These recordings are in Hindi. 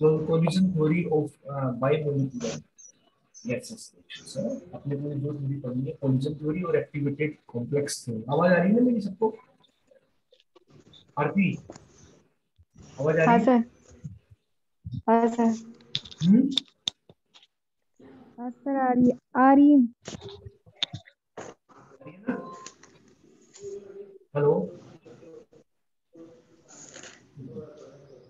Collision theory of biomolecular gases. अपने को जो थ्योरी पढ़नी है, कोलिजन थ्योरी और एक्टिवेटेड कॉम्प्लेक्स थ्योरी। आवाज आ रही है ना मेरी सबको? आरती, आवाज आ हाँ रही है? सर। हाँ सर। हम्म। हाँ सर, आ रही है। आ रही है ना? हेलो।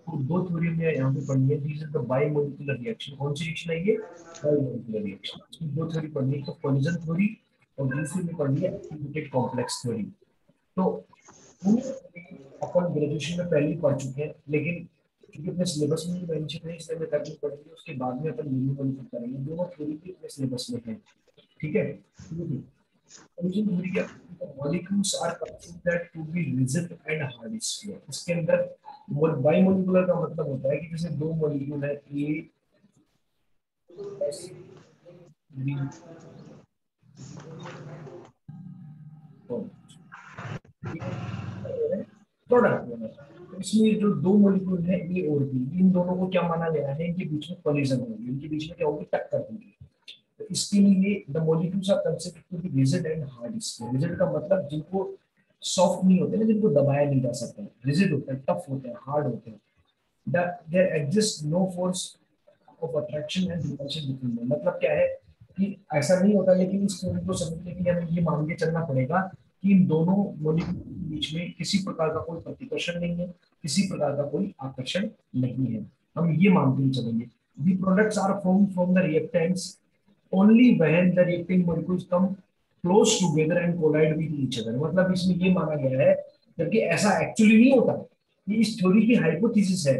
तो दो थ्योरी में यहाँ पे पढ़नी है। These are the bimolecular reaction. कौन सी रिएक्शन है ये? Bimolecular reaction. इसमें दो थ्योरी पढ़नी है, तो कोलिजन थ्योरी और दूसरी में पढ़नी है एक्टिवेटेड कॉम्प्लेक्स थ्योरी। तो अपन ग्रेजुएशन में पहले ही पढ़ चुके हैं, लेकिन क्योंकि अपने सिलेबस में मेंशन है इसलिए मैं करनी पड़ेगी। उसके बाद में अपन यूनिवर्सिटी करेंगे, दोनों थ्योरी भी अपने सिलेबस में है। ठीक है। कोलिजन थ्योरी क्या? Molecules are considered to be rigid and hard sphere. इसके अंदर बाइमोलिकुलर का मतलब होता है कि जैसे दो मॉलिक्यूल है, ए एस बी प्रोडक्ट बना। तो इसमें जो दो मॉलिक्यूल है ए और बी, इन दोनों को क्या माना गया है? इनके बीच में कोलिजन होगी, इनके बीच में क्या होगी? टक्कर होगी। तो इसके लिए the molecules are considered to be rigid and hard sphere. Rigid का मतलब जिनको सॉफ्ट नहीं होते ना, जिनको दबाया नहीं जा सकता, रिजिड होते हैं, टफ होते हैं, हार्ड होते हैं। There exist no force of attraction and repulsion between them. मतलब क्या है कि ऐसा नहीं होता, लेकिन इस थ्योरी को समझने के लिए हमें ये मान के चलना पड़ेगा कि इन दोनों मॉलिक्यूल के बीच में किसी प्रकार का कोई प्रतिकर्षण नहीं है, किसी प्रकार का कोई आकर्षण नहीं है। हम ये मानते ही चलेंगे। The products are form from the reactants only when the reacting molecules come close together and collide with each other। मतलब इसमें ये माना गया है, जबकि ऐसा एक्चुअली नहीं होता। ये इस थ्योरी की हाइपोथेसिस है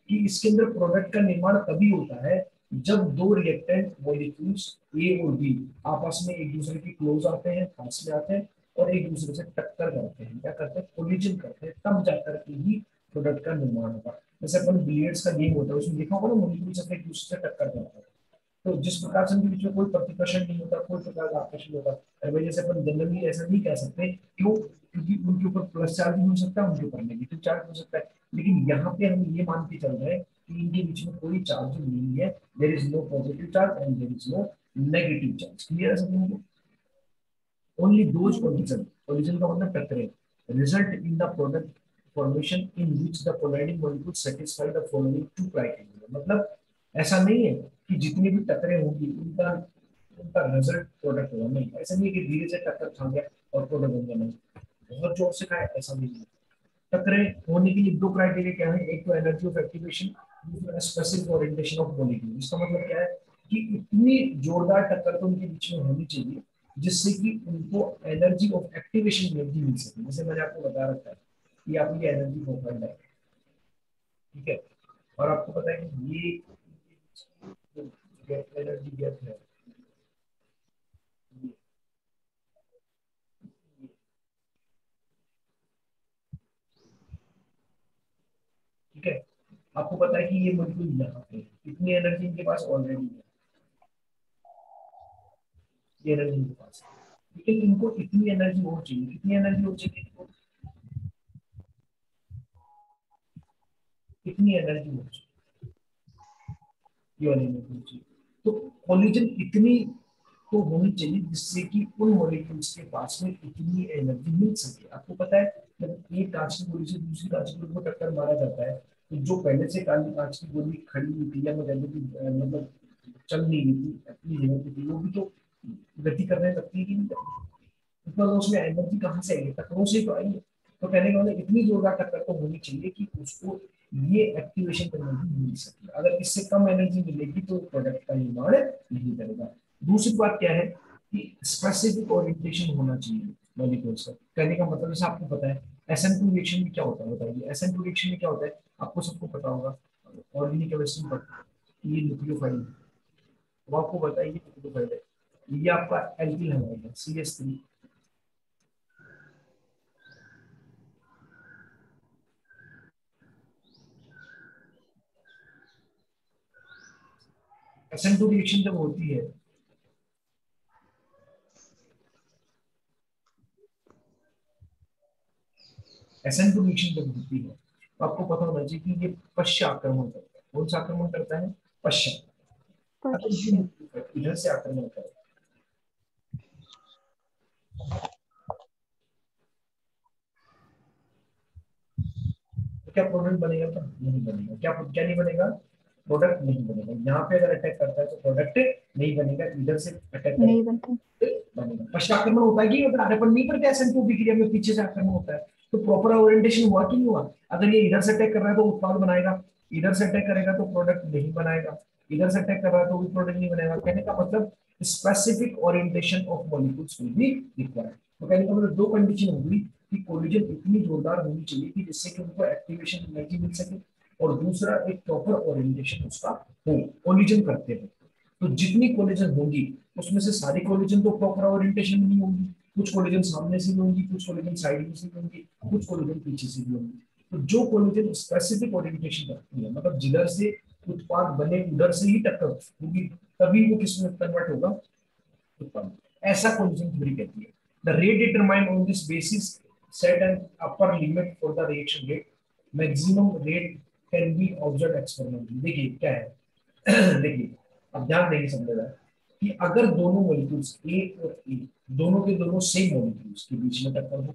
कि इसके अंदर प्रोडक्ट का निर्माण तभी होता है जब दो रिएक्टेंट मॉलिक्यूल्स ए और बी आपस में एक दूसरे के क्लोज आते हैं, पास में आते हैं और एक दूसरे से टक्कर करते हैं, क्या करते हैं? कोलिजन करते हैं, तब जाकर के ही प्रोडक्ट का निर्माण होगा। जैसे अपन बिलियर्ड्स का गेम होता है, उसमें देखा होगा ना, मॉलिक्यूल्स अपने एक दूसरे से टक्कर करते हैं। तो जिस प्रकार से उनके बीच में कोई प्रतिकर्षण नहीं होता, कोई प्रकार का आकर्षण होता है, वजह से अपन जनरली ऐसा नहीं कह सकते। क्यों? क्योंकि उनके ऊपर प्लस चार्ज भी हो सकता है, उनके ऊपर नेगेटिव चार्ज हो सकता है। लेकिन यहाँ पे हम ये मान के चल रहे हैं कि इनके बीच में कोई चार्ज नहीं है। There is no positive charge and there is no negative charge. Clear है सबको? ओनली दोज कोलिजन, कोलिजन का मतलब टकरे, result in the product formation in which the colliding molecule satisfy the following two criteria. मतलब ऐसा नहीं है कि जितनी भी टकरे होंगी उनका उनका रिजल्ट प्रोडक्ट होगा, नहीं। ऐसा नहीं है कि धीरे से टक्कर खा गया और प्रोडक्ट बन गया, नहीं। बहुत जोर से खाया, ऐसा नहीं है। टकरे होने के लिए दो क्राइटेरिया क्या है? एक तो एनर्जी ऑफ एक्टिवेशन, दूसरा स्पेसिफिक ओरिएंटेशन ऑफ मॉलिक्यूल। इसका मतलब क्या है कि इतनी जोरदार टक्कर तो उनके बीच में होनी चाहिए जिससे कि उनको एनर्जी ऑफ एक्टिवेशन एनर्जी मिल सके। जैसे मैंने आपको बता रखा है कि आपकी एनर्जी प्रोफाइल है, ठीक है। और आपको पता है कि ये एनर्जी गैप है, ठीक है। आपको पता है कि ये मॉलिक्यूल यहाँ पे इतनी एनर्जी इनके पास ऑलरेडी है, ये एनर्जी इनके पास है। लेकिन इनको इतनी एनर्जी और चाहिए, कितनी एनर्जी और चाहिए इनको? इतनी एनर्जी और चाहिए, ये वाली एनर्जी चाहिए। तो कोलिजन इतनी तो होनी चाहिए जिससे कि उन मॉलिक्यूल्स के पास में इतनी एनर्जी मिल सके। आपको पता है जब एक कांच की गोली से दूसरी कांच की गोली को टक्कर मारा जाता है, तो जो पहले से काली कांच की गोली खड़ी हुई थी या मैं कहते कि मतलब चल नहीं रही थी, अपनी जगह पे थी, वो भी तो गति करने लगती है कि नहीं करती? तो उसमें एनर्जी कहाँ से आई? टक्करों से तो आई है। तो कहने का मतलब इतनी जोरदार टक्कर तो होनी चाहिए कि उसको ये एक्टिवेशन एनर्जी मिल सके। अगर इससे कम एनर्जी मिलेगी तो प्रोडक्ट का निर्माण नहीं करेगा। दूसरी बात क्या है कि स्पेसिफिक ओरिएंटेशन होना चाहिए मॉलिक्यूल्स का। कहने का मतलब जैसे आपको पता है SN2 रिएक्शन में क्या होता है, बताइए। SN2 रिएक्शन में क्या होता है? आपको सबको पता होगा, ऑर्गेनिक केमिस्ट्री में पढ़ते हैं। ये न्यूक्लियोफाइल है, तो आपको बताइए न्यूक्लियोफाइल है। ये आपका एल्किल हैलाइड है, CH3। SN2 रिएक्शन जब होती है, SN2 रिएक्शन जब होती है, तो आपको पता होना चाहिए कि ये पश्चाक्रमण करता है। कौन सा आक्रमण करता है? पश्चात। अगर ये पश्चिम। इधर से आक्रमण करे तो क्या प्रोडक्ट बनेगा? तो नहीं बनेगा। क्या क्या नहीं बनेगा? प्रोडक्ट नहीं बनेगा। यहाँ पे अगर अटैक करता है तो प्रोडक्ट नहीं बनेगा, इधर से अटैक नहीं करेगा बनता। बनेगा। पश्चात आक्रमण होता है कि अगर आगे पर नहीं पड़ता है SN2 बिक्रिया में पीछे से आक्रमण होता है तो प्रॉपर ओरिएंटेशन हुआ कि नहीं हुआ? अगर ये इधर से अटैक कर रहा है तो उत्पाद बनाएगा, इधर से अटैक करेगा तो प्रोडक्ट नहीं बनाएगा, इधर से अटैक कर रहा है तो भी प्रोडक्ट नहीं बनाएगा। कहने का मतलब specific orientation of molecules will be required. तो कहने का मतलब दो कंडीशन होगी कि कोलिजन इतनी जोरदार होनी चाहिए कि जिससे कि उनको एक्टिवेशन एनर्जी मिल सके, और दूसरा एक प्रॉपर ओरिएंटेशन उसका हो कोलिजन करते हैं। तो जितनी कोलिजन होगी उसमें से सारी कोलिजन तो प्रॉपर ओरिएंटेशन में नहीं होंगी, कुछ कोलिजन सामने से भी होंगी, कुछ कोलिजन साइड में से भी होंगी, कुछ कोलिजन पीछे से भी होंगी। तो जो कोलिजन स्पेसिफिक ओरिएंटेशन रखती है, मतलब जिधर से उत्पाद बने उधर से ही टक्कर होगी, तभी वो किसमें कन्वर्ट होगा? उत्पाद। ऐसा कोलिजन थ्योरी कहती है। The rate determined on this basis set an upper limit for the reaction rate, maximum rate can be observe experimentally. देखिए क्या है देखिए, अब ध्यान देंगे समझेगा कि अगर दोनों मॉलिक्यूल्स ए और ए दोनों के दोनों सेम मॉलिक्यूल्स के बीच में टक्कर हो,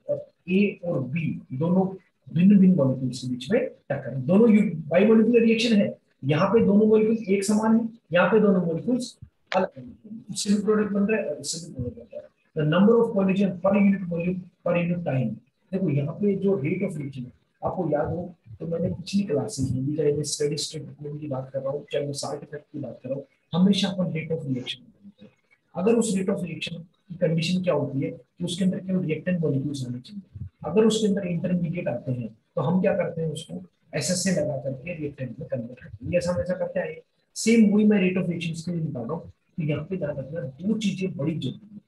और ए और बी दोनों भिन्न भिन्न मॉलिक्यूल्स के बीच में टक्कर, दोनों बाइमॉलिक्यूलर रिएक्शन है, यहाँ पे दोनों मॉलिक्यूल्स एक समान है, यहाँ पे दोनों मॉलिक्यूल्स अलग है, इससे भी प्रोडक्ट बन रहा है और इससे भी प्रोडक्ट बन रहा है। The number of collision per unit volume per unit time. देखो यहाँ पे जो रेट ऑफ रिएक्शन है, आपको याद हो तो मैंने पिछली क्लासेस में भी, चाहे मैं स्टेडी स्टेट की बात कर रहा हूँ चाहे मैं साल्ट इफेक्ट की बात कर रहा हूँ, हमेशा अपन रेट ऑफ रिएक्शन। अगर उस रेट ऑफ रिएक्शन की कंडीशन क्या होती है कि उसके अंदर केवल रिएक्टेंट मॉलिक्यूल्स आने चाहिए। अगर उसके अंदर इंटरमीडिएट आते हैं तो हम क्या करते हैं, उसको एसएसए लगा करके रिएक्टेंट में कन्वर्ट करते हैं। ये हम ऐसा करते हैं। सेम वही मैं रेट ऑफ रिएक्शन के लिए निकाल रहा हूँ। तो यहाँ पे ध्यान रखना दो चीजें बड़ी जरूरी है।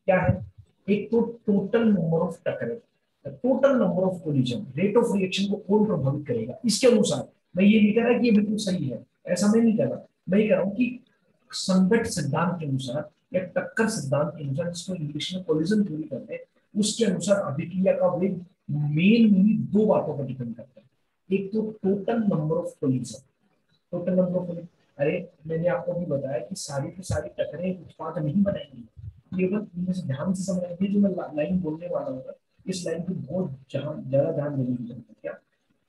क्या है? एक तो टोटल नंबर ऑफ टकरे, total number of collision, rate of reaction को कौन प्रभावित करेगा इसके अनुसार। मैं ये नहीं कह रहा कि ये बिल्कुल सही है, ऐसा मैं नहीं कह रहा। मैं ये कह रहा हूँ कि संगत सिद्धांत के अनुसार या टक्कर सिद्धांत के अनुसार, जिसको इंग्लिश में कोलिजन थ्योरी कहते हैं, उसके अनुसार अभिक्रिया का वेग मेनली दो बातों पर डिपेंड करता है। एक तो total number of collision, total number of collision. अरे मैंने आपको भी बताया कि सारी की सारी टकरें उत्पाद नहीं बनाएंगी, केवल इनमें से ध्यान से समझना। जो मैं लाइन बोलने वाला हूँ, इस लाइन को बहुत ज्यादा ध्यान देने की जरूरत है। क्या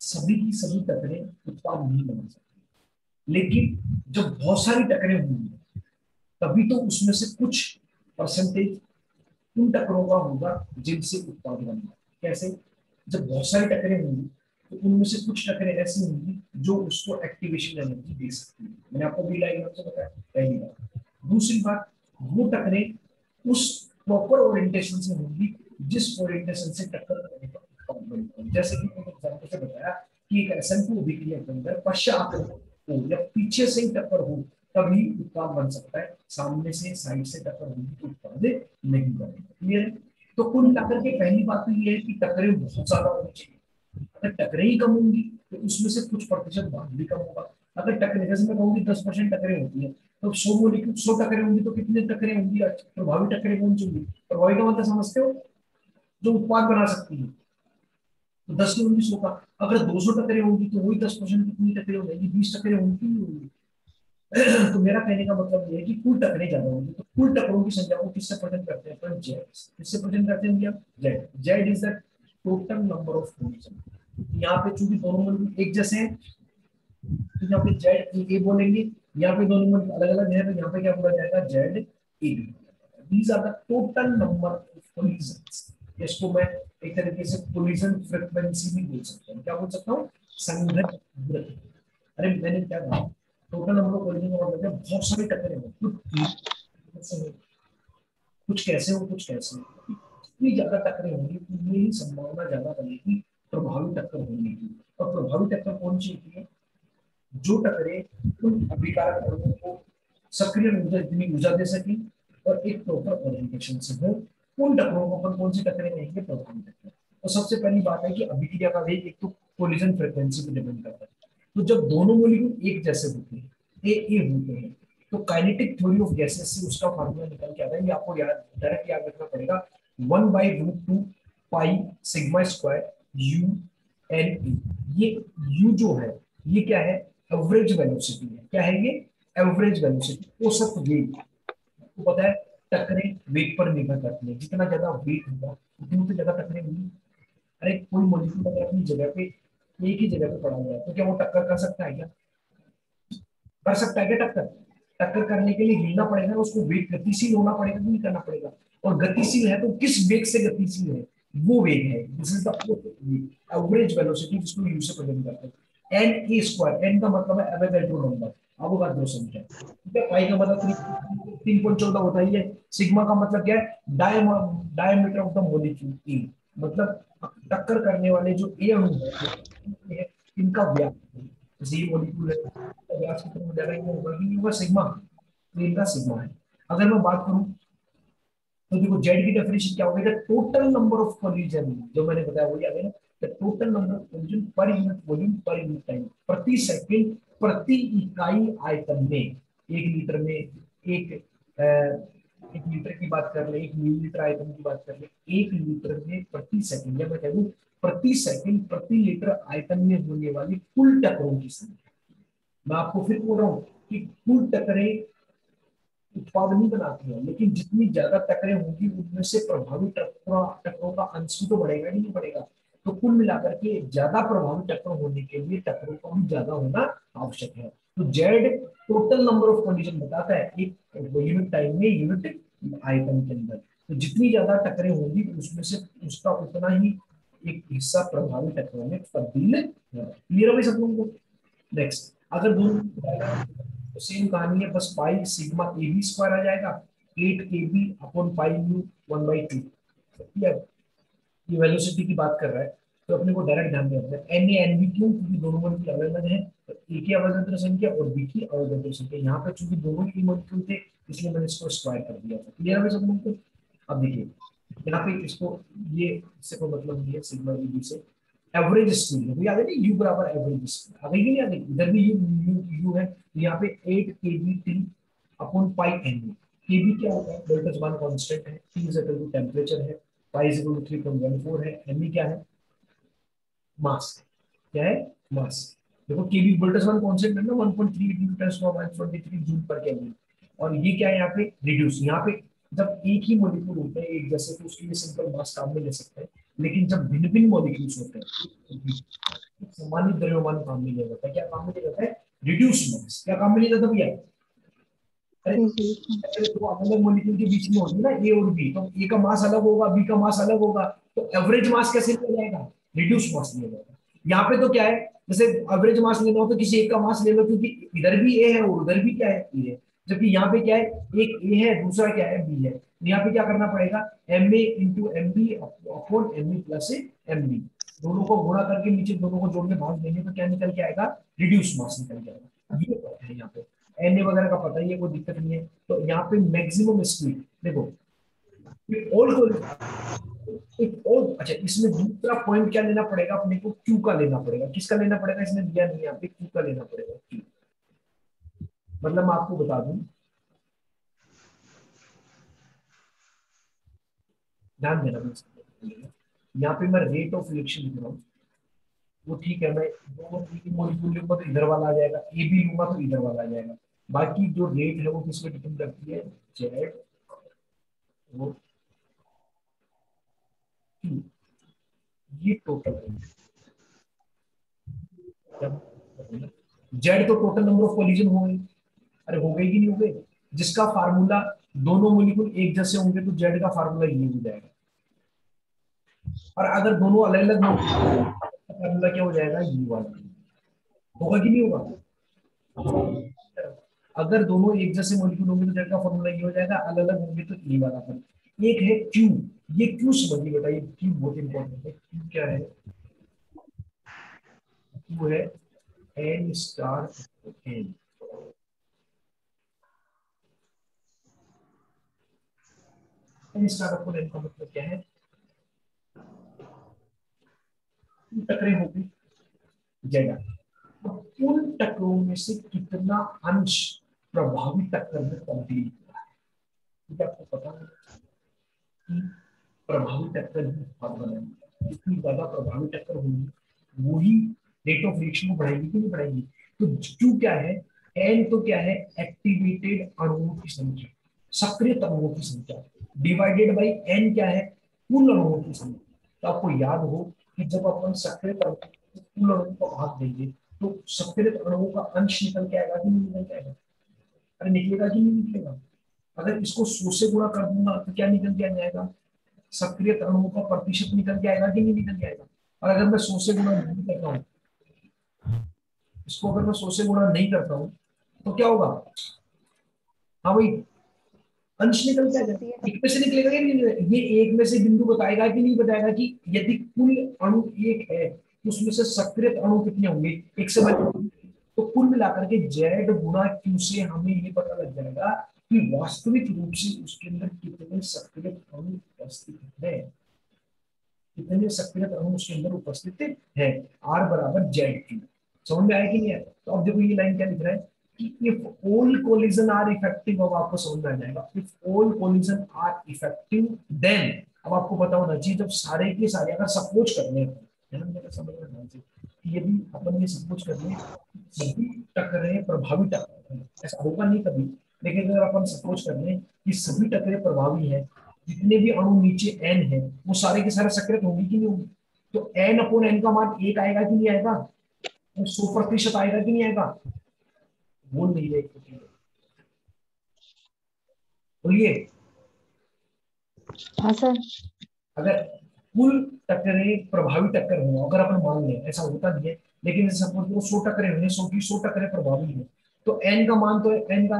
सभी की सभी टकरें उत्पाद नहीं बना सकती, लेकिन जब बहुत सारी टकरें होंगी तभी तो उसमें से कुछ परसेंटेज उन टकरों का होगा जिनसे उत्पाद बनेगा। कैसे? जब बहुत सारी टकरें होंगी तो उनमें से कुछ टकरें ऐसी होंगी जो उसको एक्टिवेशन एनर्जी दे सकती है। मैंने आपको बी लाइन से बताया, पहली बात। दूसरी बात, वो टकरें उस प्रॉपर ओरिएंटेशन से होंगी जिस ओरिएंटेशन से टक्कर करने का उत्पाद बनता है। जैसे कि मैंने एग्जाम्पल से बताया कि एक SN2 अभिक्रिया के अंदर पश्चात हो या पीछे से ही टक्कर हो तभी उत्पाद बन सकता है, सामने से साइड से टक्कर होगी तो उत्पाद नहीं बनेगा। क्लियर? तो कुल मिलाकर के पहली बात तो ये है कि टक्करें बहुत ज्यादा होनी चाहिए। अगर टकरें ही कम होंगी तो उसमें से कुछ प्रतिशत भाग भी कम होगा। अगर टकरें, जैसे मैं कहूंगी 10% टकरें होती है, तो 100 मोलिक्यूल 100 टकरें होंगी तो कितने टकरें होंगी? प्रभावी टकरें कौन सी होंगी? प्रभावी का मतलब समझते हो? जो उत्पाद बना सकती है। तो 10 की होंगी 100 का। अगर 200 टकरें होंगी तो वही 10% कितनी टकरें हो जाएगी? 20 टकरें होंगी। तो मेरा कहने का मतलब ये है कि कुल टकरें ज्यादा होंगी। तो कुल टकरों की संख्या को किससे प्रेजेंट करते हैं? अपन जेड। किससे प्रेजेंट करते हैं भैया? Z. Z is the total number of collision. यहाँ पे चूंकि दोनों मॉलिक्यूल एक जैसे हैं तो यहाँ पे जेड ए बोलेंगे, यहाँ पे दोनों मॉलिक्यूल अलग अलग है तो यहाँ पे क्या बोला जाएगा? Z A B. These are the total number of collisions. इसको मैं एक तरीके से कोलिजन फ्रीक्वेंसी भी बोल सकता हूँ। क्या बोल सकता हूँ? संघटन आवृत्ति। अरे मैंने क्या कहा? टोटल नंबर ऑफ कोलिजन का मतलब है बहुत सारी टक्करें हो, कुछ कैसे हो कुछ कैसे हो। जितनी ज्यादा टक्करें होंगी उतनी ही संभावना ज्यादा बनेगी प्रभावी टक्कर होने की। और प्रभावी टक्कर कौन सी होती है? जो टकरें उन अभिकारक अणुओं को सक्रिय ऊर्जा, इतनी ऊर्जा दे सके और एक प्रॉपर ओरिएंटेशन से हो, उन टकरों को अपन कौन सी टकरें कहेंगे? प्रभावी टक्कर। तो सबसे पहली बात है कि अभिक्रिया का वेग एक तो कोलिजन फ्रीक्वेंसी पे डिपेंड करता है। तो जब दोनों मॉलिक्यूल एक जैसे होते हैं, ए होते हैं, तो काइनेटिक थ्योरी ऑफ गैसेस से उसका फार्मूला निकल के आता है। ये आपको याद, डायरेक्ट याद रखना पड़ेगा। 1/√2 pi sigma square U N E. ये यू जो है ये क्या है? एवरेज वेलोसिटी है। क्या है ये? एवरेज वेलोसिटी, औसत वेग। आपको पता है टक्करें वेग पर निर्भर करती है, जितना ज्यादा वेग होगा उतनी तो ज्यादा टक्करें होंगी। अरे कोई मॉलिक्यूल अगर अपनी जगह पे एक ही जगह पे पड़ा हुआ है तो क्या वो टक्कर कर सकता है क्या? कर सकता है क्या टक्कर? टक्कर करने के लिए हिलना पड़ेगा, उसको वेग गतिशील होना पड़ेगा, नहीं करना पड़ेगा। और गतिशील है तो किस वेग से गतिशील है? वो वेग है, this is the average velocity, जिसको यू से प्रेजेंट करते हैं। एन ए स्क्वायर, एन का मतलब है एवोगाड्रो नंबर, अवोगाड्रो संख्या, ठीक है। पाई का मतलब 3.14 होता ही है। सिग्मा का मतलब क्या है? डायमीटर ऑफ द मॉलिक्यूल ए, मतलब टक्कर करने वाले जो ए अणु है इनका व्यास, जैसे ये मॉलिक्यूल है, तो व्यास कितना हो जाएगा? ये होगा कि होगा सिग्मा, तो इनका सिग्मा है। अगर मैं बात करूं तो देखो जेड की डेफिनेशन क्या होगी? The total number of collision, जो मैंने बताया वही आ गया ना, the total number of collision per unit volume per unit time, प्रति सेकंड प्रति इकाई आयतन में। एक लीटर में एक लीटर की बात कर ले, एक मिलीलीटर आयतन की बात कर ले, एक लीटर में प्रति सेकंड, या मैं कह दूं प्रति सेकंड प्रति लीटर आयतन में होने वाली कुल टक्करों की संख्या। मैं आपको फिर बोल रहा हूँ कि कुल टक्करें उत्पाद नहीं बनाती है, लेकिन जितनी ज्यादा टक्करें होंगी उनमें से प्रभावी टक्करों का अंश भी तो बढ़ेगा, नहीं बढ़ेगा? तो कुल मिलाकर के ज्यादा प्रभावी टक्कर होने के लिए टक्करों का भी ज्यादा होना आवश्यक है। तो Z total number of condition बताता है एक यूनिट टाइम में, यूनिट आयतन के अंदर। तो जितनी ज्यादा टक्करें होंगी उसमें से उसका उतना ही एक हिस्सा प्रभावी टक्करों में तब्दील होगा। क्लियर है भाई सब लोगों को? नेक्स्ट, अगर दोनों तो सेम कहानी है, बस pi sigma a b square आ जाएगा, 8 KB अपॉन पाई यू 1/2। ये वेलोसिटी की बात कर रहा है, तो अपने को डायरेक्ट ध्यान में रखना है एन ए एन बी क्यों? क्योंकि दोनों मॉलिक्यूल अलग अलग है, तो ए की अवगाद्रो संख्या और बी की अवगाद्रो संख्या, यहाँ पे चूंकि दोनों ही मॉलिक्यूल थे इसलिए मैंने इसको स्क्वायर कर दिया था। क्लियर है सब लोगों को? अब देखिए यहाँ पे इसको, ये इससे कोई मतलब नहीं है सिग्मा ए बी से। एवरेज स्पीड है, याद है ना, यू बराबर एवरेज स्पीड, आ गई नहीं? आ गई? इधर भी यू यू यू है, यहाँ पे 8 KB t upon pi n. KB क्या होता है? वोल्टेज वन कांस्टेंट है, t is equal to temperature है, पाई इज इक्वल टू 3.14 है, एम क्या है? मास। क्या है? मास। देखो केबी वोल्टेज वन कांस्टेंट है ना, 1.3 into 10⁻23 जूल पर केल्विन। और ये क्या है यहाँ पे? रिड्यूस। यहाँ पे जब एक ही मॉलिक्यूल होते हैं एक जैसे तो उसके लिए सिंपल मास काम में ले सकते हैं, लेकिन जब भिन्न भिन्न मॉलिक्यूल्स होते हैं सामान्य द्रव्यमान काम में लिया जाता है। क्या काम में लिया जाता है? Reduce mass. क्या काम में लिया जाता है भैया? अरे तो अलग अलग मॉलिक्यूल के बीच में होगी ना ए और बी, तो ए का मास अलग होगा, बी का मास अलग होगा, तो एवरेज मास कैसे लिया जाएगा? रिड्यूस मास लिया जाएगा। यहाँ पे तो क्या है, जैसे एवरेज मास लेना हो तो किसी एक का मास ले लो, क्योंकि इधर भी ए है और उधर भी क्या है? ए है। जबकि यहाँ पे क्या है, एक ए है दूसरा क्या है? बी है। यहाँ पे क्या करना पड़ेगा? M A into M B upon M E plus M B, दोनों को गुणा करके नीचे दोनों को जोड़ के भाग देंगे तो क्या निकल के आएगा? रिड्यूस मास निकल जाएगा। ये बात है यहाँ पे। एन ए वगैरह का पता ही है, कोई दिक्कत नहीं है। तो यहाँ पे मैक्सिमम स्पीड देखो, और एक और अच्छा, इसमें दूसरा पॉइंट क्या लेना पड़ेगा अपने को? क्यू का लेना पड़ेगा। किसका लेना पड़ेगा? इसमें दिया नहीं है यहाँ पे, क्यू का लेना पड़ेगा। क्यू मतलब मैं आपको बता दूं, ध्यान देना बस। यहाँ पे मैं रेट ऑफ रिएक्शन लिख रहा हूँ, वो ठीक है। मैं दो मॉलिक्यूल लूंगा तो इधर वाला आ जाएगा, ए बी लूंगा तो इधर वाला आ जाएगा। बाकी जो रेट है वो किस पे डिपेंड करती है? जेड वो क्यू, ये टोटल है। जेड तो टोटल नंबर ऑफ कोलिजन हो गई। अरे हो गई कि नहीं हो गई? जिसका फार्मूला दोनों मोलिक्यूल एक जैसे होंगे तो जेड का फार्मूला ये हो जाएगा। और अगर दोनों अलग अलग फार्मूला क्या हो जाएगा? यू वाला। होगा कि नहीं होगा? अगर दोनों एक जैसे मोलिक्यूल होंगे तो जेड का फार्मूला ये हो जाएगा, अलग अलग होंगे तो ई वाला फार्मूला। एक है क्यू, ये क्यू समझिए बेटा, ये क्यू बहुत इंपॉर्टेंट है। क्यू क्या है? क्यू है N star N. N star upon N का मतलब क्या है? टकरे होगी जेड, उन टक्करों में से कितना अंश प्रभावी टक्कर में तब्दील हुआ है। क्योंकि आपको पता है कि प्रभावी टक्कर ही उत्पाद बनाएगी, जितनी ज्यादा प्रभावी टक्कर होगी वही रेट ऑफ रिएक्शन को बढ़ाएगी कि नहीं बढ़ाएगी? तो Q क्या है, N तो क्या है, एक्टिवेटेड अणुओं की संख्या, सक्रिय अणुओं की संख्या, डिवाइडेड बाई N क्या है, कुल अणुओं की संख्या। तो आपको याद हो कि जब अपन सक्रिय अणुओं को कुल अणुओं का भाग देंगे तो सक्रिय अणुओं का अंश निकल के आएगा कि नहीं निकल के आएगा? अरे निकलेगा कि नहीं निकलेगा? अगर इसको 100 से गुणा कर दूंगा तो क्या निकल के आ जाएगा, सक्रिय अणुओं का प्रतिशत निकल के आएगा कि नहीं निकल के आएगा? और अगर मैं 100 से गुणा नहीं करता हूँ, इसको अगर मैं 100 से गुणा नहीं करता हूँ तो क्या होगा? हाँ भाई, अंश निकल के आ जाएगा, एक में से निकलेगा कि नहीं निकलेगा? ये एक में से बिंदु बताएगा कि नहीं बताएगा कि यदि कुल अणु एक है तो उसमें से सक्रिय अणु कितने होंगे, एक से बने। तो कुल मिलाकर के जेड गुणा क्यू से हमें ये पता लग जाएगा कि वास्तविक रूप से उसके अंदर कितने सक्रिय अणु उपस्थित है, कितने सक्रिय अणु उसके अंदर उपस्थित है। आर बराबर जेड क्यू। समझ में आया कि नहीं है? तो अब देखो ये लाइन क्या लिख रहा है कि if all collision are effective, अब आपको समझ में आ जाएगा, if all collision are effective then, अब आपको पता होना चाहिए जब सारे के सारे अगर सपोज करने है ना, मेरा समझ में आना चाहिए कि यदि अपन ये सपोज कर रहे हैं सभी टकरे प्रभावी टकरे, ऐसा होगा नहीं कभी, लेकिन अगर अपन सपोज कर रहे हैं कि सभी टकरे प्रभावी है, जितने भी अणु नीचे एन है वो सारे के सारे सक्रिय होंगी कि नहीं होंगी? तो एन अपॉन एन का मान एक आएगा कि नहीं आएगा? 100% आएगा कि नहीं आएगा? बोल नहीं रहे बोलिए। हाँ सर। अगर कुल टक्करें प्रभावी टक्कर हो, अगर अपन मान लें, ऐसा होता नहीं है, लेकिन सपोज वो 100 टक्करें हुई, 100 टक्करें प्रभावी है, तो एन का मान तो एन का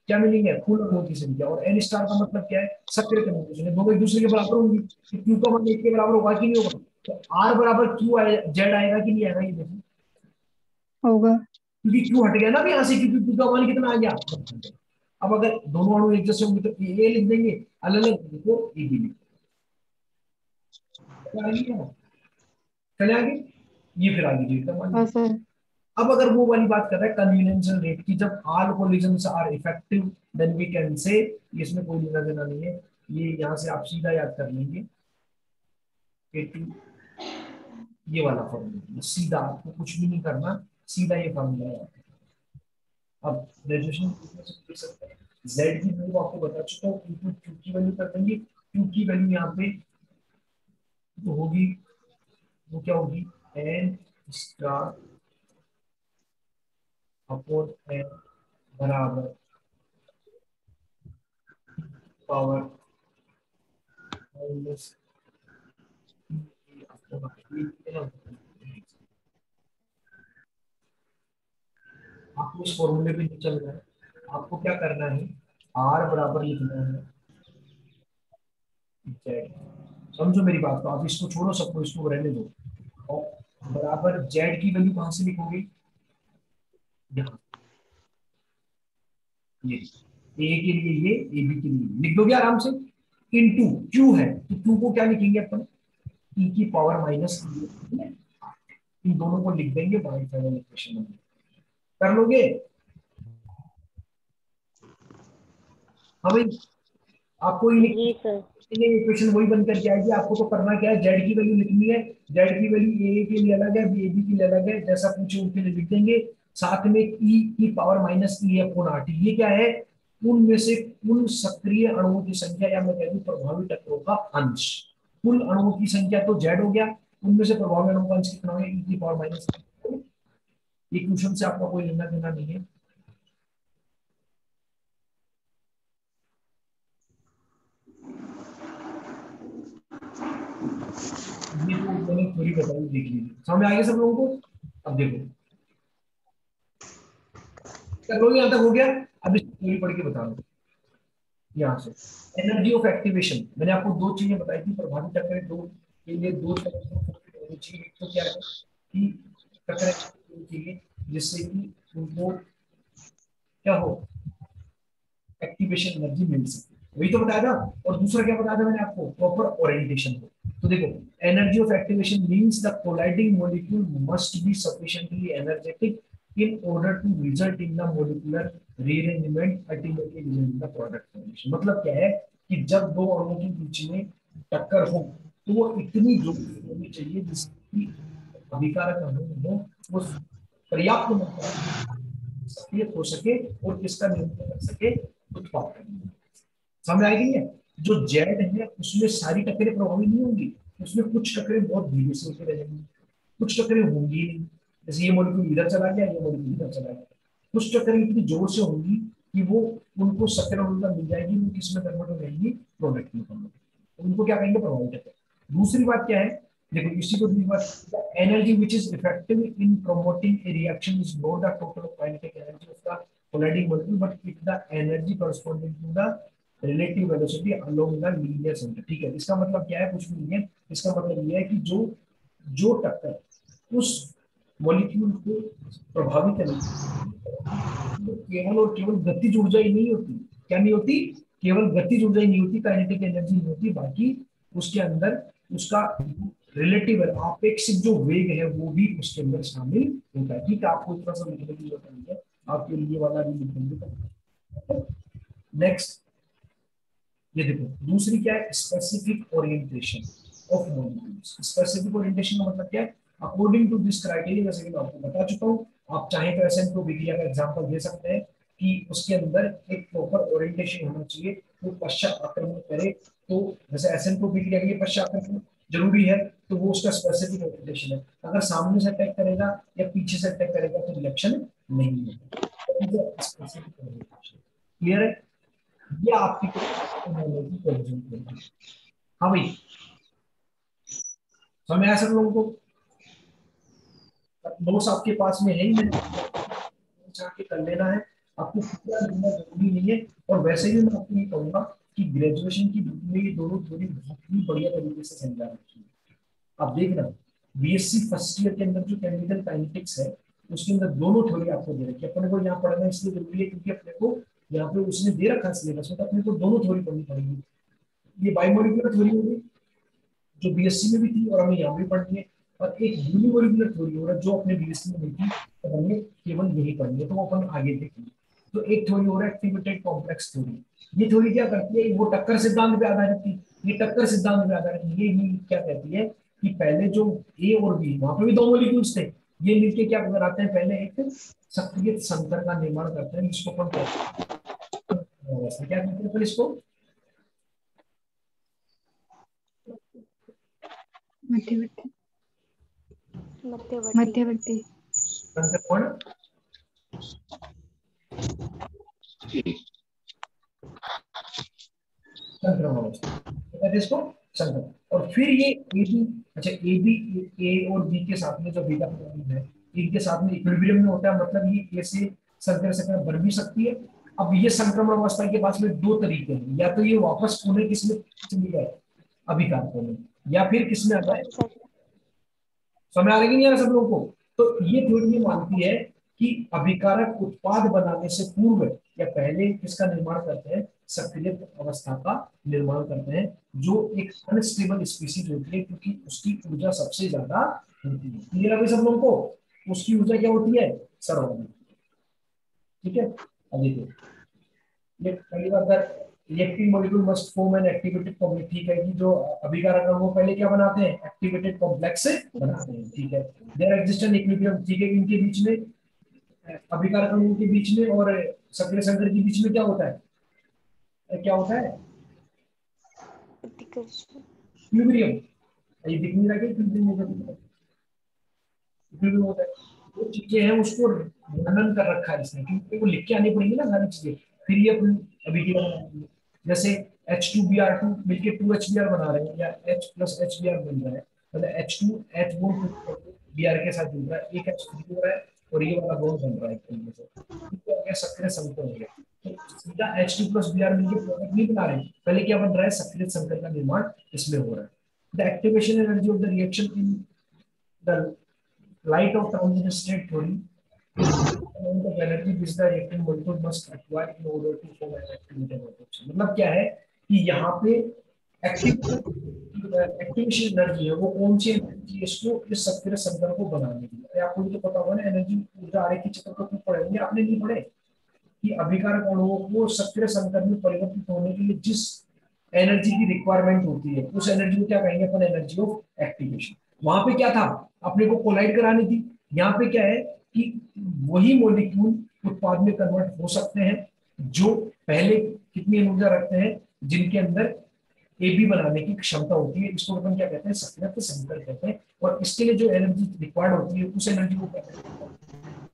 क्या मिलेंगे, कुल अणुओं की संख्या, और एन स्टार का मतलब क्या है, सक्रिय अणुओं की संख्या, दोनों एक दूसरे के बराबर होंगी। क्यू का मान एक के बराबर होगा कि नहीं होगा? तो आर बराबर क्यू जेड आएगा कि नहीं आएगा, ये देखो, होगा। क्योंकि क्यू हट गया ना अभी यहाँ से, क्योंकि क्यू का मान कितना आ गया। अब अगर दोनों अणु एक जैसे होंगे तो ए लिख देंगे, अलग अलग देखो ए बी लिख, चले आगे, ये फिर आगे डेट का मान। हाँ सर। अब अगर वो वाली बात कर रहा है कन्वीनियंशियल रेट की, जब all collisions are effective then we can say, इसमें कोई लेना देना नहीं है, ये यहाँ से आप सीधा याद कर लेंगे A2, ये वाला फॉर्मूला सीधा, आपको कुछ भी नहीं करना, सीधा ये फॉर्मूला है। अब ग्रेजुएशन देख सकते हैं, जेड की वैल्यू आपको बता चुका हूँ, इनटू क्यू की वैल्यू कर देंगे, क्यू की वैल्यू यहाँ पे तो होगी, वो क्या होगी, एन स्टार अपॉन एन बराबर पावर माइनस, आपको इस फॉर्मूले पे नहीं चल रहा है, आपको क्या करना है, आर बराबर लिखना है जेड, समझो मेरी बात को, आप इसको छोड़ो, सबको इसको रहने दो, और बराबर जेड की वैल्यू कहां से लिखोगे, यहाँ, ये ए के लिए ये, ए बी के लिए लिख दोगे आराम से, इनटू क्यू है तो क्यू को क्या लिखेंगे अपन, ई की पावर माइनस, इन दोनों को लिख देंगे बाई फाइनल इक्वेशन में, कर लोगे? हाँ भाई, आपको जी सर। ये इक्वेशन वही बन करके आएगी, आपको तो करना क्या है, जेड की वैल्यू लिखनी है, जेड की वैल्यू ए के लिए अलग है, बी के लिए अलग है, जैसा पूछे उनके लिए लिख देंगे, साथ में ई की पावर माइनस ई अपॉन आर टी, ये क्या है, उनमें से कुल सक्रिय अणुओं की संख्या, या मैं कह दूं प्रभावी टक्करों का अंश, कुल अणुओं की संख्या तो जेड हो गया, उनमें से प्रभावी अणुओं का अंश कितना है, ई की पावर माइनस। ये क्वेश्चन से आपका कोई लेना देना नहीं है, ये जो मैंने थ्योरी बताई देख लीजिए, समझ आ गया सब लोगों को? अब देखो, करोगे यहाँ तक हो गया, अब इस थ्योरी पढ़ के बता दो यहाँ से, एनर्जी ऑफ एक्टिवेशन, मैंने आपको दो चीजें बताई थी, प्रभावी टक्कर दो के लिए दो होनी चाहिए, एक तो क्या है कि टक्कर चाहिए जिससे कि उनको क्या हो, एक्टिवेशन एनर्जी मिल सके, वही तो बताया था, और दूसरा क्या बताया था मैंने आपको, प्रॉपर ओरिएंटेशन को। तो देखो, energy of activation means the colliding molecule must be sufficiently energetic in order to result in the molecular rearrangement ultimately result in the product formation। मतलब क्या है कि जब दो अणुओं के बीच में टक्कर हो तो वो इतनी जोरदार होनी चाहिए जिसकी अभिकारक अणु हो वो पर्याप्त मात्रा में सक्रिय हो सके और किसका नियंत्रण कर सके, उत्पाद करने। समझ आएगी है? जो जेड है उसमें सारी टक्करें प्रभावी नहीं होंगी, उसमें कुछ टक्करें बहुत धीरे से होकर रहेंगी, कुछ टक्करें होंगी ही नहीं। जैसे ये मॉलिक्यूल इधर चला गया, ये मॉलिक्यूल इधर चला गया, कुछ टक्करें इतनी जोर से होंगी कि वो उनको सक्रिय ऊर्जा मिल जाएगी, वो किसमें कन्वर्ट हो जाएगी, प्रोडक्ट में कन्वर्ट, उनको क्या कहेंगे, प्रभावी टक्कर। दूसरी बात क्या है, देखो इसी को दूसरी बात, energy which is effective in promoting a reaction is not the total kinetic energy of the colliding molecule but it the energy corresponding to the relative velocity along the linear centre. ठीक है, इसका मतलब क्या है, कुछ भी नहीं है, इसका मतलब ये है कि जो जो टक्कर उस मॉलिक्यूल को प्रभावित करेगी वो केवल और केवल गतिज ऊर्जा ही नहीं होती, क्या नहीं होती, केवल गतिज ऊर्जा ही नहीं होती, काइनेटिक एनर्जी नहीं होती, बाकी उसके अंदर उसका रिलेटिव आपेक्षिक जो वेग है वो भी उसके अंदर शामिल होता है। ठीक है, आपको इतना सा लिखने की जरूरत नहीं है, आपके लिए वाला भी लिख देंगे। नेक्स्ट ये देखो, दूसरी क्या है, specific orientation of molecules. Specific orientation का मतलब क्या है, अकॉर्डिंग टू दिस क्राइटेरिया, जैसे कि मैं आपको बता चुका हूँ, आप चाहें तो एसेंट्रोपिक का एग्जांपल दे सकते हैं कि उसके अंदर एक प्रॉपर ओरिएंटेशन होना चाहिए, वो पश्चात आक्रमण करे, तो जैसे एसेंट्रोपिक के लिए पश्चात आक्रमण जरूरी है, तो वो उसका स्पेसिफिक ओरिएंटेशन है। अगर सामने से अटैक करेगा या पीछे से अटैक करेगा तो रिएक्शन नहीं है। क्लियर है? ये आपकी हाँ भाई, समझ आया सब लोगों को? नोट्स आपके पास में है ही, मैंने के कर लेना है, आपको पूरा लिखना जरूरी नहीं है। और वैसे भी मैं आपको ये कहूंगा कि ग्रेजुएशन की बुक में ये दोनों थ्योरी बहुत ही बढ़िया तरीके से समझा रखी है। आप देखना, बीएससी फर्स्ट ईयर के अंदर जो केमिकल काइनेटिक्स है उसके अंदर दोनों थ्योरी आपको दे रखी है। अपने को यहाँ पढ़ना इसलिए जरूरी है क्योंकि अपने को यहाँ पे उसने दे रखा है सिलेबस में, तो अपने को दोनों थ्योरी पढ़नी पड़ेगी। ये बायोमोलिकुलर थ्योरी होगी जो बीएससी में भी थी और हमें यहाँ भी पढ़नी है, और एक यूनिमोलिकुलर थ्योरी हो रहा है जो अपने बीएससी में नहीं थी, तो हमें केवल यही पढ़नी है, तो वो अपन आगे देखेंगे। तो एक थ्योरी हो रहा है एक्टिवेटेड कॉम्प्लेक्स थ्योरी। ये थ्योरी क्या करती है, वो टक्कर सिद्धांत पे आधारित थी, ये टक्कर सिद्धांत पे आधारित ये ही क्या कहती है कि पहले जो ए और बी, वहां पे भी दो मॉलिक्यूल्स थे, ये मिलके क्या कराते हैं, पहले एक सक्रिय संकर का निर्माण करते हैं, जिसको अपन क्या कहते हैं इसको, मध्यवर्ती मध्यवर्ती मध्यवर्ती संक्रमण संक्रमण इसको संक्रमण। और फिर ये ए बी, अच्छा ए बी, ए और बी के साथ में जो बीटा प्रोटीन है इनके साथ में इक्विलिब्रियम में होता है, मतलब ये ए से संकर संकर बन भी सकती है। अब ये संक्रमण अवस्था के पास में दो तरीके हैं, या तो ये वापस पुनः किसमें चली जाए, अभिकारकों में, या फिर किसमें आता है, समझ आ रही नहीं यार सब लोगों को? तो ये थ्योरी मानती है कि अभिकारक उत्पाद बनाने से पूर्व या पहले किसका निर्माण करते हैं, सक्रिय अवस्था का निर्माण करते हैं, जो एक अनस्टेबल स्पीसीज होती है क्योंकि उसकी ऊर्जा सबसे ज्यादा होती है। क्लियर है सब लोगों को? उसकी ऊर्जा क्या होती है, सर्वाधिक। ठीक है, अब देखिए, ये पहली बात है, reactive molecule must form an activated complex. ठीक है, कि जो अभिकारक है वो पहले क्या बनाते हैं, एक्टिवेटेड कॉम्प्लेक्स बनाते हैं। ठीक है, देयर एग्जिस्ट एन इक्विलिब्रियम। ठीक है, इनके बीच में, अभिकारक अणुओं के बीच में और सक्रिय संकर के बीच में क्या होता है, क्या होता है, इक्विलिब्रियम। ये दिख नहीं रहा कि इक्विलिब्रियम होता है, वो चीजें हैं उसको वर्णन कर रखा है इसने, क्योंकि वो लिख के आनी पड़ेगी ना सारी चीजें, फिर ये अभिक्रिया बनाएंगे। जैसे H2Br2 मिलके 2HBr बना रहे हैं, या H प्लस HBr बन रहा है, मतलब H2 Br के साथ जुड़ रहा है, एक H3 हो रहा है और ये वाला बॉन्ड बन रहा है एक तरीके से, तो क्या सक्रिय संकर हो गया। तो सीधा H2 प्लस Br मिलके प्रोडक्ट नहीं बना रहे, पहले क्या बन रहा है, सक्रिय संकर का निर्माण इसमें हो रहा है। The activation energy of the reaction in the light of transition state theory is the amount of energy which the reactant molecule must acquire in order to form an activated reaction। मतलब क्या है कि यहाँ पे एक्टिवेशन एनर्जी है वो कौन सी एनर्जी है, इसको इस सक्रिय संकर को बनाने के लिए। आपको तो पता होगा ना, एनर्जी ऊर्जा आरेखी चक्र को पढ़ेंगे, आपने नहीं पढ़े कि अभिकारक अणुओं को सक्रिय संकर में परिवर्तित होने के लिए जिस एनर्जी की रिक्वायरमेंट होती है उस एनर्जी को क्या कहेंगे अपन, एनर्जी ऑफ एक्टिवेशन। वहां पे क्या था, अपने को कोलाइड करानी थी, यहाँ पे क्या है कि वही मॉलिक्यूल उत्पाद में कन्वर्ट हो सकते हैं जो पहले कितनी ऊर्जा रखते हैं, जिनके अंदर एबी बनाने की क्षमता होती है। इसको अपन क्या कहते हैं, सक्रिय संकर कहते हैं। और इसके लिए जो एनर्जी रिक्वायर्ड होती है उस एनर्जी को कहते हैं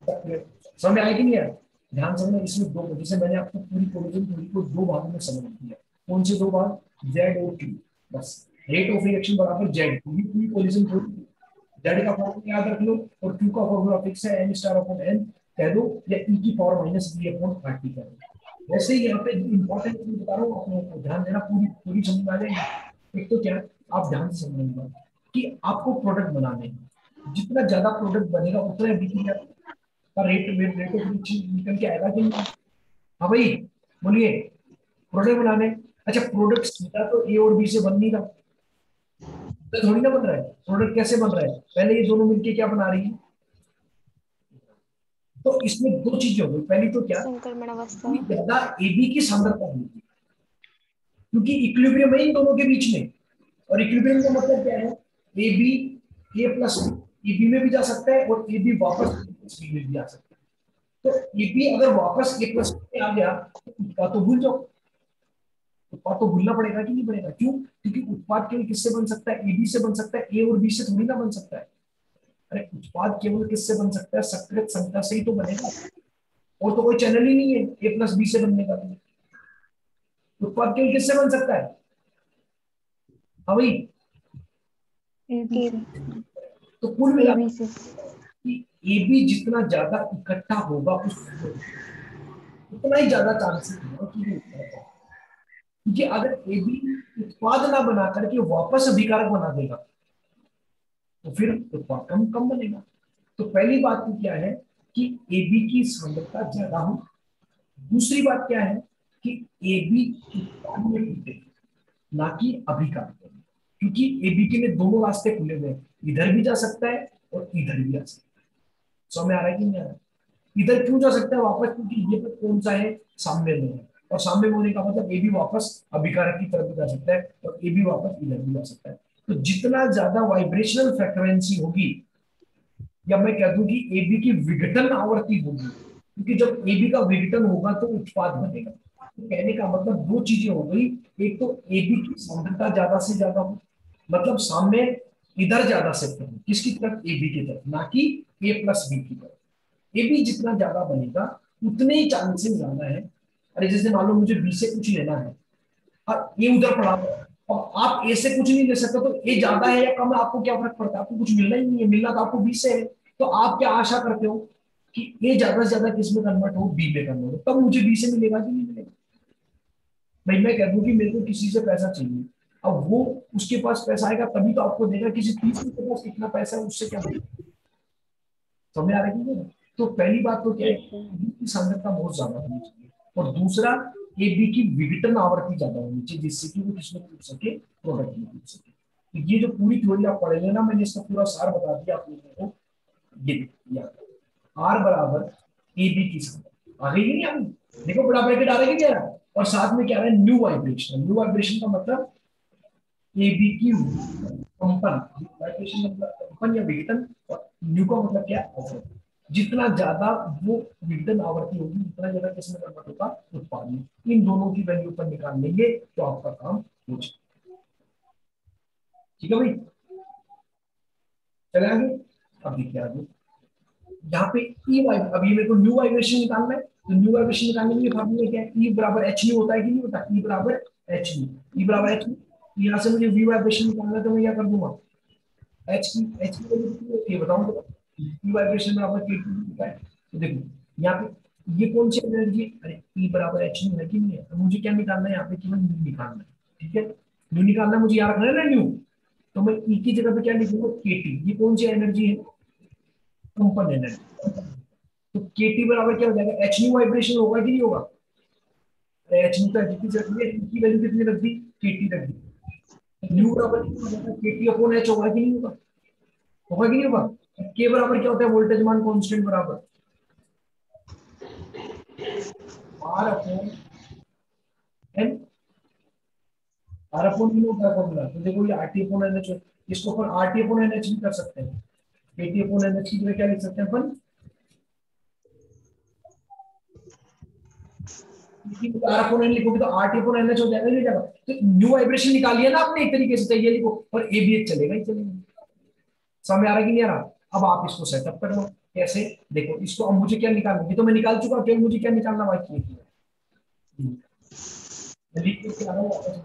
सक्रिय। समझ आया कि नहीं आया? ध्यान से समझना, इसमें दो, जैसे मैंने आपको पूरी कोलेजन थ्योरी को दो भागों में समझ दिया। कौन से दो भाग? जेड और क्यू। बस रेट ऑफ रिएक्शन बराबर जेड, पूरी कोलेजन थ्योरी। जेड का फॉर्मूला याद रख लो और क्यू का फॉर्मूला फिक्स है, एन स्टार अपॉन एन कह दो या ई की power minus B upon R T कह दो। वैसे ही यहाँ पे इंपॉर्टेंट चीज बता रहा हूँ, आपको ध्यान देना, पूरी पूरी समझ में आ जाएगी। एक तो क्या आप ध्यान से समझेंगे कि आपको प्रोडक्ट बनाने हैं, जितना ज्यादा प्रोडक्ट बनेगा उतना बिक्री का रेट ऑफ रिएक्शन निकल के आएगा कि नहीं? हाँ भाई बोलिए, प्रोडक्ट बनाने। अच्छा प्रोडक्ट सीधा तो ए और बी से बन नहीं रहा, तो थोड़ी ना बन रहा है। प्रोडक्ट कैसे बन रहा है? पहले ये दोनों मिलके क्या बना रही है? तो इसमें दो चीजें हो गई। पहली तो क्या, संक्रमण अवस्था, ज्यादा एबी की सांद्रता होगी, क्योंकि इक्विलिब्रियम है इन दोनों के बीच में। और इक्विलिब्रियम का मतलब क्या है? A B, A plus B, A B में भी जा सकता है और ए बी वापस बी में भी आ सकता है। तो ए बी अगर वापस ए प्लस में आ गया तो उत्पाद तो भूल जाओ। उत्पाद तो भूलना पड़ेगा कि नहीं पड़ेगा? क्यों? क्योंकि उत्पाद केवल किससे बन सकता है? ए बी से बन सकता है, ए और बी से थोड़ी ना बन सकता है। अरे उत्पाद केवल किससे बन सकता है? सकृत संख्या से ही तो बनेगा, और तो कोई चैनल ही नहीं है ए प्लस बी से बनने का। उत्पाद केवल किससे बन सकता है? हाँ भाई, ए बी से। तो कुल ए मिला बी से। कि ए बी जितना ज्यादा इकट्ठा होगा उस उतना ही ज्यादा चांसेस होगा कि वो उत्पाद बने। क्योंकि अगर ए बी उत्पाद ना बना करके वापस अभिकारक बना देगा तो फिर उत्पाद कम कम बनेगा। तो पहली बात तो क्या है कि ए बी की सांद्रता ज्यादा हो। दूसरी बात क्या है कि ए बी उत्पाद में टूटे, ना कि अभिकारक बने। क्योंकि एबी के लिए दोनों रास्ते खुले हुए हैं, इधर भी जा सकता है और इधर भी जा सकता है। समझ आ रहा है कि नहीं आ रहा? इधर क्यों जा सकता है वापस? क्योंकि ये पर कौन सा है? सामने में है, और सामने में होने का मतलब ए भी वापस अभिकारक की तरफ भी जा सकता है और ए भी वापस इधर भी जा सकता है। तो जितना ज्यादा वाइब्रेशनल फ्रिक्वेंसी होगी, या मैं कह दूं कि एबी की विघटन आवृत्ति होगी, क्योंकि जब एबी का विघटन होगा तो उत्पाद बनेगा। तो कहने का मतलब दो चीजें हो गई। एक तो एबी की सांद्रता ज्यादा से ज्यादा हो, मतलब सामने इधर ज्यादा शिफ्ट हो, किसकी तरफ? एबी की तरफ, ना कि ए प्लस बी की तरफ। एबी जितना ज्यादा बनेगा उतने ही चांसेस ज्यादा है। अरे जैसे मान लो मुझे बी से कुछ लेना है और ए उधर पड़ा हुआ है, और आप ए से कुछ नहीं ले सकते, तो ए ज्यादा है या कम है आपको क्या फर्क पड़ता है? आपको कुछ मिलना ही नहीं है, मिलना तो आपको बी से है। तो आप क्या आशा करते हो कि ए ज्यादा से ज्यादा किस में कन्वर्ट हो? बी में कन्वर्ट हो, तब मुझे बी से मिलेगा कि नहीं मिलेगा? भाई मैं कह दूं कि मेरे को किसी से पैसा चाहिए, अब वो उसके पास पैसा आएगा तभी तो आपको देगा। किसी तीसरे के पास कितना पैसा है उससे क्या मतलब? समझ आ रहा है कि नहीं? तो पहली बात तो क्या है, बी की सांद्रता बहुत ज्यादा होनी चाहिए, और दूसरा ए बी की विघटन आवृत्ति ज्यादा होनी चाहिए, जिससे कि वो किसमें कूद सके? प्रोडक्ट में कूद सके। तो ये जो पूरी थ्योरी आप पढ़ेंगे ना, मैंने इसका पूरा सार बता दिया आप लोगों को। ये याद, आर बराबर ए बी की सांद्रता आ गई नहीं? आप देखो बड़ा ब्रैकेट आ रहा है क्या? और साथ में क्या आ रहा है? New vibration. न्यू वाइब्रेशन का मतलब ए बी की कंपन, वाइब्रेशन मतलब कंपन या विघटन, और न्यू का मतलब क्या है? जितना ज्यादा वो विघटन आवृत्ति होगी उतना ज्यादा किसमें कन्वर्ट होगा? उत्पाद में। इन दोनों की वैल्यू पर निकाल लेंगे तो आपका काम हो जाएगा। ठीक है भाई, चले आगे। अब देखिए आगे यहाँ पे ई वाइब, अभी मेरे को न्यू वाइब्रेशन निकालना है, तो न्यू वाइब्रेशन निकालने के लिए फार्मूला क्या है? ई बराबर एच न्यू होता है कि नहीं होता? ई बराबर एच न्यू, ई बराबर एच न्यू। यहाँ से मुझे वी वाइब्रेशन निकालना है तो मैं क्या कर दूंगा? एच की वैल्यू कितनी होती है बताऊं तो? ई वाइब्रेशन बराबर के टू होता है। तो देखो यहाँ पे ये कौन सी एनर्जी है? अरे ई बराबर एच न्यू है कि नहीं है? तो मुझे क्या निकालना है यहाँ पे? केवल न्यू निकालना है। ठीक है, न्यू निकालना है, मुझे यहाँ रखना है ना न्यू। तो मैं ई की जगह पे क्या लिखूंगा? के टी। ये कौन सी एनर्जी है? कंपन एनर्जी। तो के टी बराबर क्या हो जाएगा? एच न्यू वाइब्रेशन होगा कि नहीं होगा? एच न्यू का जितनी रख दी, की वैल्यू कितनी रख दी? के टी रख दी। न्यू बराबर कितना हो जाएगा? के टी अपॉन एच होगा कि नहीं होगा? होगा कि नहीं होगा? के बराबर क्या होता है? वोल्टेज मान कांस्टेंट बराबर r upon n. R upon n होता है फॉर्मूला। तो देखो ये r T upon N h, इसको अपन r T upon N h भी कर सकते हैं। के टी अपॉन एन एच की जगह क्या लिख सकते हैं अपन? आर अपॉन एन लिखोगे तो R T upon N H हो जाएगा, नहीं जाएगा? तो न्यू वाइब्रेशन निकालिए ना आपने एक तरीके से, चाहिए लिखो, और ए बी एच चलेगा ही चलेगा। समझ आ रहा कि नहीं आ रहा? अब आप इसको सेटअप कर लो। कैसे? देखो इसको, अब मुझे क्या निकालना, ये तो मैं निकाल चुका, केवल मुझे क्या निकालना बाकी है, लिख के आ रहा हूँ वापस।